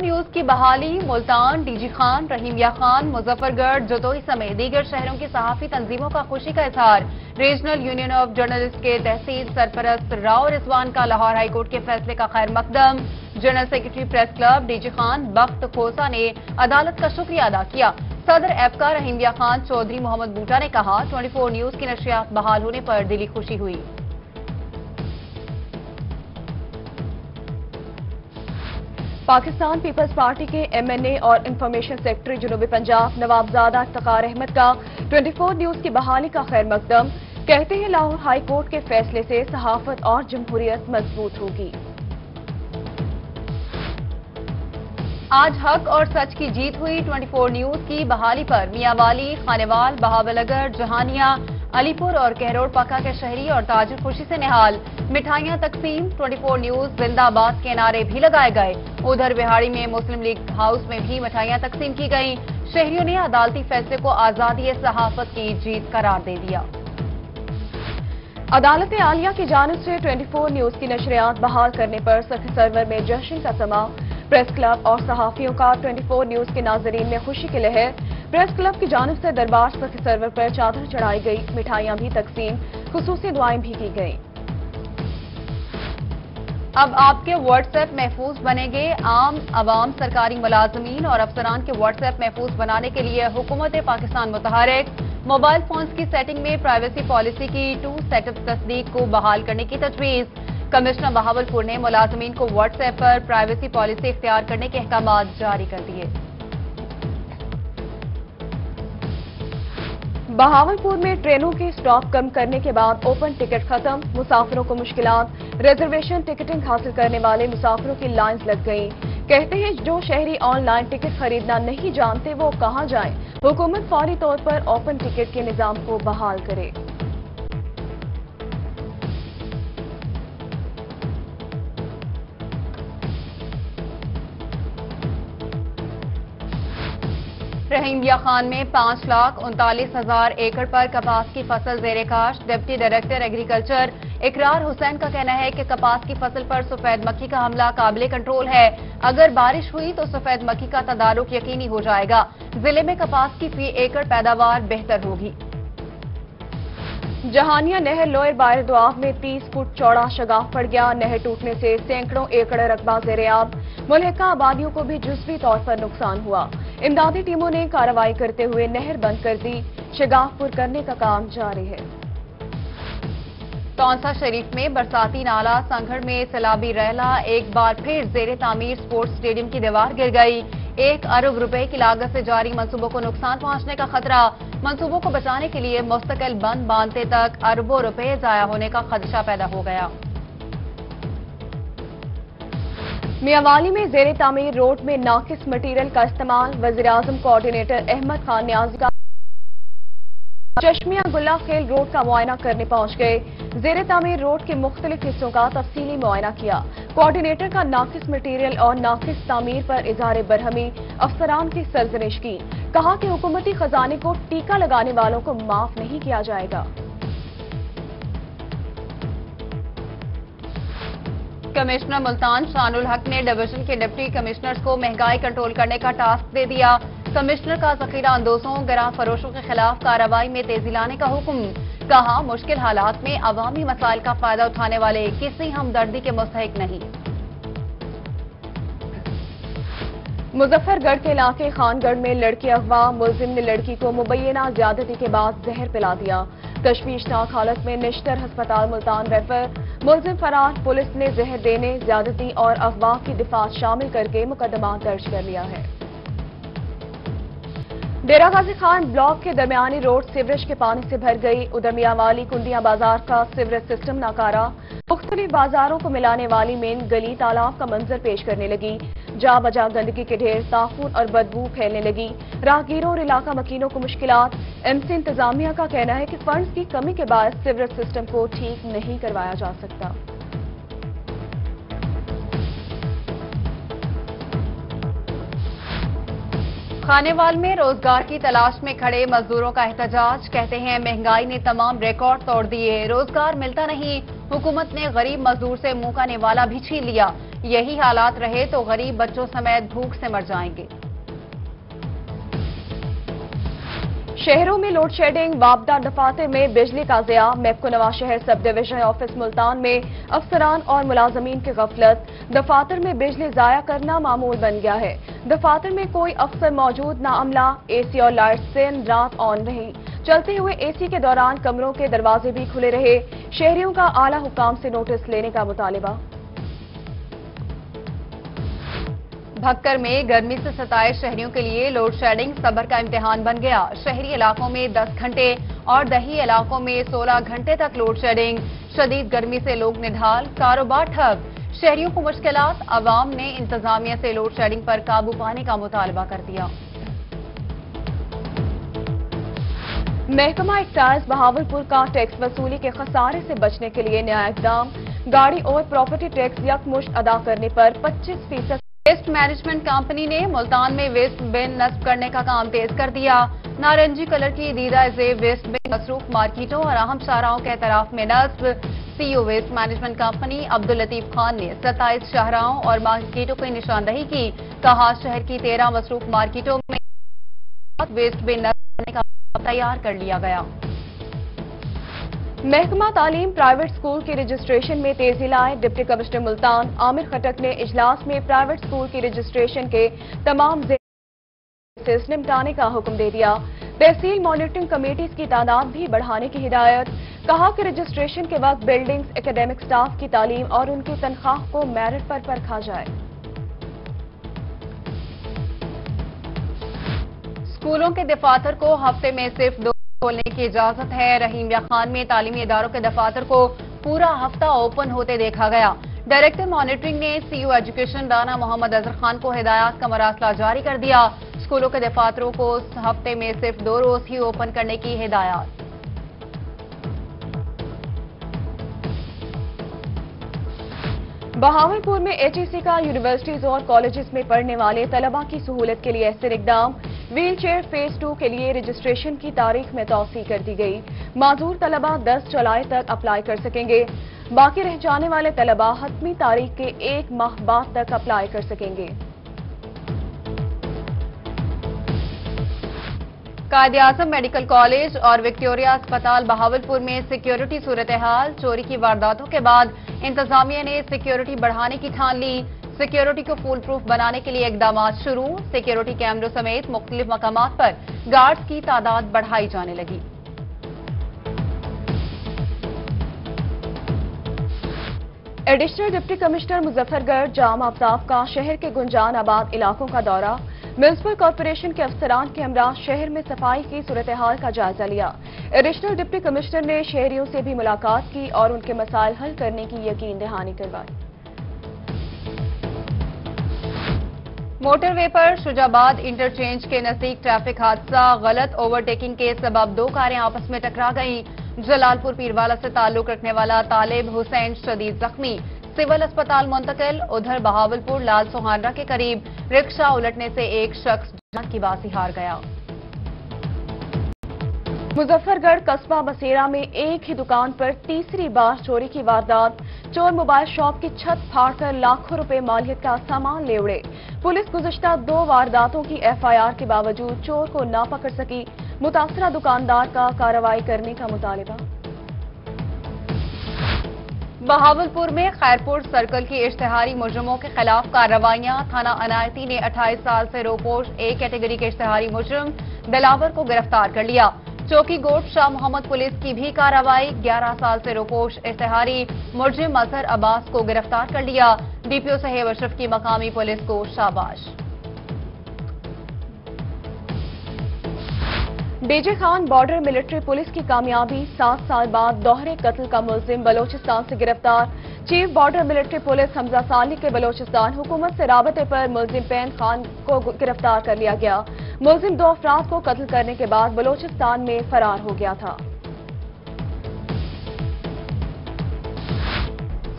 News کی بحالی Multan, D G Khan, Rahimia Khan, Muzaffar گڑھ، جتوئی سمیت دیگر شہروں کی صحافی تنظیموں کا خوشی کا اظہار۔ ریجنل یونین آف جرنلسٹ کے تحصیل سرپرست راؤ رضوان کا لاہور ہائی کورٹ کے فیصلے کا خیر مقدم۔ General secretary press club D G Khan Bakht Khosa نے عدالت کا شکریہ ادا کیا۔ صدر ایپکا رحیمیہ خان چودھری محمد بوٹا نے کہا 24 نیوز کی نشریات بحال ہونے پر دلی خوشی ہوئی۔ پاکستان پیپلز پارٹی کے ایم این اے اور انفارمیشن سیکرٹری جنوبی پنجاب نوابزادہ افتخار احمد کا 24 نیوز کی بحالی کا خیر مقدم، کہتے ہیں لاہور ہائی کورٹ کے فیصلے سے صحافت اور جمہوریت مضبوط ہوگی۔ آج حق اور سچ کی جیت ہوئی 24 نیوز کی بحالی پر میاں والی، خانیوال، بہاول اگر، جہانیہ، علی پور اور کہروڑ پکا کے شہری اور تاجر خوشی سے نہال۔ مٹھائیاں تقسیم، 24 نیوز زندہ باد کے نعرے بھی لگائے گئے۔ ادھر بہاڑی میں مسلم لیگ ہاؤس میں بھی مٹھائیاں تقسیم کی گئیں۔ شہریوں نے عدالتی فیصلے کو آزادی صحافت کی جیت قرار دے دیا۔ عدالت عالیہ کی جانب سے 24 نیوز کی نشریات بحال کرنے پر سخی سرور میں جشن کا سما۔ پریس کلب اور صحافیوں کا 24 نیوز کے ناظرین میں خوشی کی لہر۔ پریس کلب کی جانب سے دربار سخی سرور پر چادر چڑھائی گئی، مٹھائیاں بھی تقسیم، خصوصی دعائیں بھی کی گئیں۔ اب آپ کے واٹس ایپ محفوظ بنیں گے۔ عام عوام، سرکاری ملازمین اور افسران کے واٹس ایپ محفوظ بنانے کے لیے حکومت پاکستان متحرک۔ موبائل فونز کی سیٹنگ میں پرائیویسی پالیسی کی 2 سیٹ اپ تصدیق کو بحال کرنے کی تجویز۔ کمشنر بہاولپور نے ملازمین کو واٹس ایپ پر پرائیویسی پالیسی اختیار کرنے کے احکامات جاری کر دیے۔ بہاولپور میں ٹرینوں کے اسٹاپ کم کرنے کے بعد اوپن ٹکٹ ختم، مسافروں کو مشکلات۔ ریزرویشن ٹکٹنگ حاصل کرنے والے مسافروں کی لائنز لگ گئیں۔ کہتے ہیں جو شہری آن لائن ٹکٹ خریدنا نہیں جانتے وہ کہاں جائیں۔ حکومت فوری طور پر اوپن ٹکٹ کے نظام کو بحال کرے۔ رحیمیہ خان میں 5,39,000 ایکڑ پر کپاس کی فصل زیر کاشت۔ ڈپٹی ڈائریکٹر ایگریکلچر اقرار حسین کا کہنا ہے کہ کپاس کی فصل پر سفید مکھی کا حملہ قابل کنٹرول ہے۔ اگر بارش ہوئی تو سفید مکھی کا تدارک یقینی ہو جائے گا۔ ضلع میں کپاس کی فی ایکڑ پیداوار بہتر ہوگی۔ جہانیہ نہر لوئر بائر دعاف میں 30 فٹ چوڑا شگاف پڑ گیا۔ نہر ٹوٹنے سے سینکڑوں ایکڑ رقبہ زیریاب، ملحقہ آبادیوں کو بھی جزوی طور پر نقصان ہوا۔ امدادی ٹیموں نے کارروائی کرتے ہوئے نہر بند کر دی، شگاف پر کرنے کا کام جاری ہے۔ تونسا شریف میں برساتی نالہ سنگھڑ میں سیلابی رحلہ، ایک بار پھر زیر تعمیر سپورٹس اسٹیڈیم کی دیوار گر گئی۔ 1 ارب روپے کی لاگت سے جاری منصوبوں کو نقصان پہنچنے کا خطرہ۔ منصوبوں کو بچانے کے لیے مستقل بند باندھتے تک اربوں روپے ضائع ہونے کا خدشہ پیدا ہو گیا۔ میاں والی میں زیر تعمیر روڈ میں ناقص مٹیریل کا استعمال، وزیراعظم کوآرڈینیٹر احمد خان نیازی کا چشمیہ گلہ خیل روڈ کا معائنہ کرنے پہنچ گئے۔ زیر تعمیر روڈ کے مختلف حصوں کا تفصیلی معائنہ کیا۔ کوآرڈینیٹر کا ناقص مٹیریل اور ناقص تعمیر پر اظہار برہمی، افسران کی سرزنش کی، کہا کہ حکومتی خزانے کو ٹیکہ لگانے والوں کو معاف نہیں کیا جائے گا۔ کمشنر ملتان شان الحق نے ڈویژن کے ڈپٹی کمشنرز کو مہنگائی کنٹرول کرنے کا ٹاسک دے دیا۔ کمشنر کا ذخیرہ اندوزوں، گراں فروشوں کے خلاف کارروائی میں تیزی لانے کا حکم۔ کہا مشکل حالات میں عوامی مسائل کا فائدہ اٹھانے والے کسی ہمدردی کے مستحق نہیں۔ مظفر گڑھ کے علاقے خان گڑھ میں لڑکی اغوا، ملزم نے لڑکی کو مبینہ زیادتی کے بعد زہر پلا دیا۔ تشویشناک حالت میں نشتر ہسپتال ملتان ریفر، ملزم فرار۔ پولیس نے زہر دینے، زیادتی اور اغوا کی دفعات شامل کر کے مقدمہ درج کر لیا ہے۔ ڈیرہ غازی خان بلاک کے درمیانی روڈ سیوریج کے پانی سے بھر گئی۔ ادھر میاں والی کنڈیاں بازار کا سیوریج سسٹم ناکارہ، مختلف بازاروں کو ملانے والی مین گلی تالاب کا منظر پیش کرنے لگی۔ جا بجا گندگی کے ڈھیر، تعفن اور بدبو پھیلنے لگی۔ راہگیروں اور علاقہ مکینوں کو مشکلات۔ ایم سی انتظامیہ کا کہنا ہے کہ فنڈز کی کمی کے باعث سیوریج سسٹم کو ٹھیک نہیں کروایا جا سکتا۔ خانیوال میں روزگار کی تلاش میں کھڑے مزدوروں کا احتجاج، کہتے ہیں مہنگائی نے تمام ریکارڈ توڑ دیے، روزگار ملتا نہیں، حکومت نے غریب مزدور سے منہ کا نوالا بھی چھین لیا۔ یہی حالات رہے تو غریب بچوں سمیت بھوک سے مر جائیں گے۔ شہروں میں لوڈ شیڈنگ، وابدہ دفاتر میں بجلی کا ضیاع، میپکو نواز شہر سب ڈویژن آفس ملتان میں افسران اور ملازمین کی غفلت، دفاتر میں بجلی ضائع کرنا معمول بن گیا ہے۔ دفاتر میں کوئی افسر موجود نہ، عملہ اے سی اور لائٹس دن رات آن رہی، چلتے ہوئے اے سی کے دوران کمروں کے دروازے بھی کھلے رہے۔ شہریوں کا اعلی حکام سے نوٹس لینے کا مطالبہ۔ بھکر میں گرمی سے ستائے شہریوں کے لیے لوڈ شیڈنگ صبر کا امتحان بن گیا۔ شہری علاقوں میں 10 گھنٹے اور دیہی علاقوں میں 16 گھنٹے تک لوڈ شیڈنگ، شدید گرمی سے لوگ نڈھال، کاروبار ٹھپ، شہریوں کو مشکلات، عوام نے انتظامیہ سے لوڈ شیڈنگ پر قابو پانے کا مطالبہ کر دیا۔ محکمہ ایکسائز بہاولپور کا ٹیکس وصولی کے خسارے سے بچنے کے لیے نیا اقدام، گاڑی اور پراپرٹی ٹیکس یکمشت ادا کرنے پر 25%۔ ویسٹ مینجمنٹ کمپنی نے ملتان میں ویسٹ بن نصب کرنے کا کام تیز کر دیا۔ نارنجی کلر کی دیدہ زیب ویسٹ بن مصروف مارکیٹوں اور اہم شاہراہوں کے اعتراف میں نصب۔ C O waste management company Abdullatif Khan نے 27 شاہراہوں اور مارکیٹوں کی نشاندہی کی، کہا شہر کی 13 مصروف مارکیٹوں میں ویسٹ بن نصب کرنے کا کام تیار کر لیا گیا۔ محکمہ تعلیم پرائیویٹ سکول کی رجسٹریشن میں تیزی لائے، ڈپٹی کمشنر ملتان عامر خٹک نے اجلاس میں پرائیویٹ سکول کی رجسٹریشن کے تمام کیسز نمٹانے کا حکم دے دیا۔ تحصیل مانیٹرنگ کمیٹیز کی تعداد بھی بڑھانے کی ہدایت، کہا کہ رجسٹریشن کے وقت بلڈنگز، اکیڈیمک سٹاف کی تعلیم اور ان کی تنخواہ کو میرٹ پر پرکھا جائے۔ اسکولوں کے دفاتر کو ہفتے میں صرف 2 کھولنے کی اجازت ہے۔ رحیم یا خان میں تعلیمی اداروں کے دفاتر کو پورا ہفتہ اوپن ہوتے دیکھا گیا۔ ڈائریکٹر مانیٹرنگ نے سی او ایجوکیشن رانا محمد اظہر خان کو ہدایات کا مراسلہ جاری کر دیا۔ اسکولوں کے دفاتروں کو ہفتے میں صرف 2 روز ہی اوپن کرنے کی ہدایات۔ بہاولپور میں ایچ ای سی کا یونیورسٹیز اور کالجز میں پڑھنے والے طلباء کی سہولت کے لیے احسن اقدام، ویل چیئر فیز 2 کے لیے رجسٹریشن کی تاریخ میں توسیع کر دی گئی۔ معذور طلباء 10 جولائی تک اپلائی کر سکیں گے، باقی رہ جانے والے طلباء حتمی تاریخ کے 1 ماہ بعد تک اپلائی کر سکیں گے۔ قائد اعظم میڈیکل کالج اور وکٹوریہ اسپتال بہاولپور میں سیکیورٹی صورتحال، چوری کی وارداتوں کے بعد انتظامیہ نے سیکیورٹی بڑھانے کی ٹھان لی۔ سیکیورٹی کو فول پروف بنانے کے لیے اقدامات شروع، سیکیورٹی کیمروں سمیت مختلف مقامات پر گارڈز کی تعداد بڑھائی جانے لگی۔ ایڈیشنل ڈپٹی کمشنر مظفر گڑھ جام آفتاب کا شہر کے گنجان آباد علاقوں کا دورہ، میونسپل کارپوریشن کے افسران کے ہمراہ شہر میں صفائی کی صورتحال کا جائزہ لیا۔ ایڈیشنل ڈپٹی کمشنر نے شہریوں سے بھی ملاقات کی اور ان کے مسائل حل کرنے کی یقین دہانی کروائی۔ موٹر وے پر شجاباد انٹرچینج کے نزدیک ٹریفک حادثہ، غلط اوورٹیکنگ کے سبب 2 کاریں آپس میں ٹکرا گئیں۔ جلال پور پیروالا سے تعلق رکھنے والا طالب حسین شدید زخمی، سول اسپتال منتقل۔ ادھر بہاولپور لال سوہانرہ کے قریب رکشہ الٹنے سے ایک شخص جان کی بازی ہار گیا۔ مظفر گڑھ قصبہ بسیرا میں ایک ہی دکان پر تیسری بار چوری کی واردات، چور موبائل شاپ کی چھت پھاڑ کر لاکھوں روپے مالیت کا سامان لے اڑے۔ پولیس گزشتہ 2 وارداتوں کی ایف آئی آر کے باوجود چور کو نہ پکڑ سکی، متاثرہ دکاندار کا کارروائی کرنے کا مطالبہ۔ بہاولپور میں خیرپور سرکل کی اشتہاری مجرموں کے خلاف کارروائیاں، تھانہ عنایتی نے 28 سال سے روپوش A کیٹیگری کے اشتہاری مجرم دلاور کو گرفتار کر لیا۔ چوکی گوٹ شاہ محمد پولیس کی بھی کارروائی، 11 سال سے روپوش اشتہاری مجرم اظہر عباس کو گرفتار کر لیا۔ ڈی پی او صہیب اشرف کی مقامی پولیس کو شاباش۔ D J Khan border military police کی کامیابی، 7 سال بعد دوہرے قتل کا ملزم بلوچستان سے گرفتار۔ چیف بارڈر ملٹری پولیس حمزہ صالح کے بلوچستان حکومت سے رابطے پر ملزم پین خان کو گرفتار کر لیا گیا۔ ملزم 2 افراد کو قتل کرنے کے بعد بلوچستان میں فرار ہو گیا تھا۔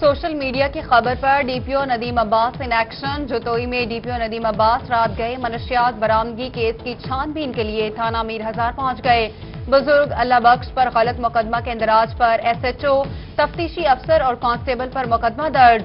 سوشل میڈیا کی خبر پر D P O Nadeem Abbas in action, Jatoi میں ڈی پی او ندیم عباس رات گئے منشیات برآمدگی کیس کی چھان بین کے لیے تھانہ میر ہزار پہنچ گئے۔ بزرگ اللہ بخش پر غلط مقدمہ کے اندراج پر ایس ایچ او، تفتیشی افسر اور کانسٹیبل پر مقدمہ درج۔